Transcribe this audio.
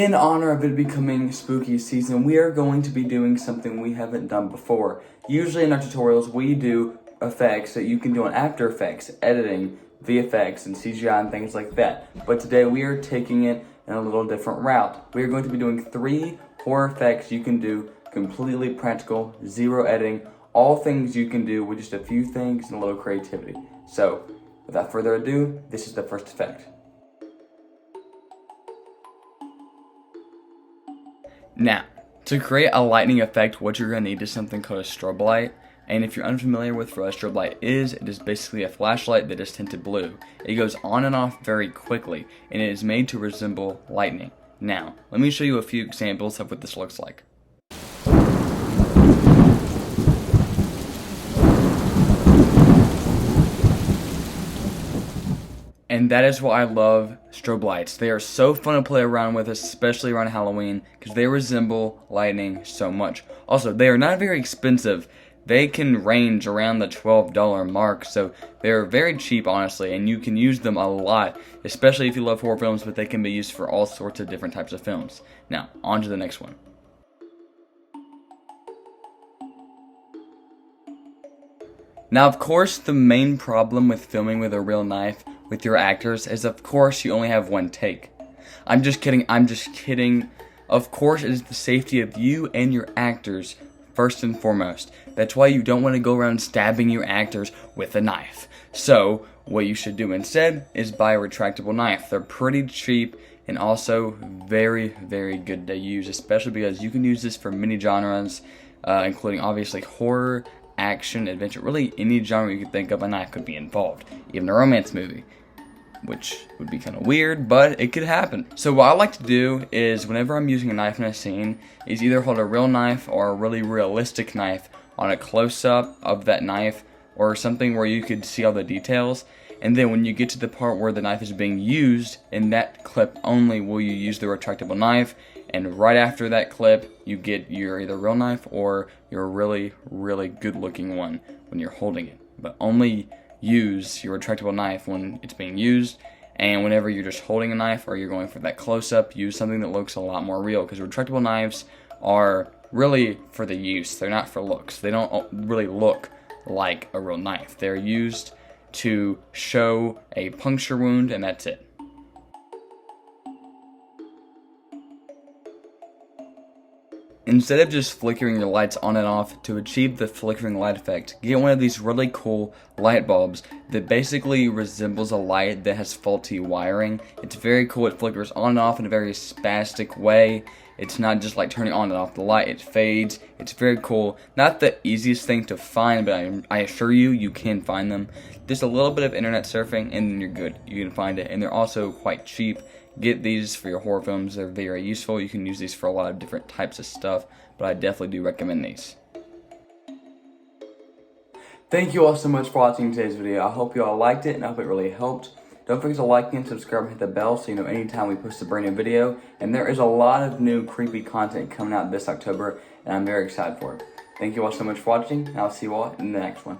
In honor of it becoming spooky season, we are going to be doing something we haven't done before. Usually in our tutorials, we do effects that you can do on After Effects, editing, VFX, and CGI and things like that. But today we are taking it in a little different route. We are going to be doing 3 horror effects you can do, completely practical, zero editing, all things you can do with just a few things and a little creativity. So, without further ado, this is the first effect. Now, to create a lightning effect, what you're going to need is something called a strobe light. And if you're unfamiliar with what a strobe light is, it is basically a flashlight that is tinted blue. It goes on and off very quickly, and it is made to resemble lightning. Now, let me show you a few examples of what this looks like. And that is why I love strobe lights. They are so fun to play around with, especially around Halloween, because they resemble lightning so much. Also, they are not very expensive. They can range around the $12 mark, so they're very cheap, honestly, and you can use them a lot, especially if you love horror films, but they can be used for all sorts of different types of films. Now, on to the next one. Now, of course, the main problem with filming with a real knife with your actors is, of course, you only have one take. I'm just kidding. Of course, it is the safety of you and your actors first and foremost. That's why you don't want to go around stabbing your actors with a knife. So, what you should do instead is buy a retractable knife. They're pretty cheap and also very, very good to use, especially because you can use this for many genres, including obviously horror, action, adventure, really any genre you could think of, a knife could be involved. Even a romance movie, which would be kind of weird, but it could happen. So what I like to do is, whenever I'm using a knife in a scene, is either hold a real knife or a really realistic knife on a close-up of that knife, or something where you could see all the details, and then when you get to the part where the knife is being used, in that clip only will you use the retractable knife, and right after that clip, you get your either real knife or your really, really good looking one when you're holding it. But only use your retractable knife when it's being used, and whenever you're just holding a knife or you're going for that close-up, use something that looks a lot more real, because retractable knives are really for the use. They're not for looks. They don't really look like a real knife. They're used to show a puncture wound, and that's it. Instead of just flickering your lights on and off, to achieve the flickering light effect, get one of these really cool light bulbs that basically resembles a light that has faulty wiring. It's very cool. It flickers on and off in a very spastic way. It's not just like turning on and off the light. It fades. It's very cool. Not the easiest thing to find, but I assure you, you can find them. Just a little bit of internet surfing and then you're good. You can find it, and they're also quite cheap. Get these for your horror films. They're very useful. You can use these for a lot of different types of stuff, but I definitely do recommend these. Thank you all so much for watching today's video. I hope you all liked it, and I hope it really helped. Don't forget to like and subscribe and hit the bell so you know anytime we post a brand new video. And there is a lot of new creepy content coming out this October, and I'm very excited for it. Thank you all so much for watching, and I'll see you all in the next one.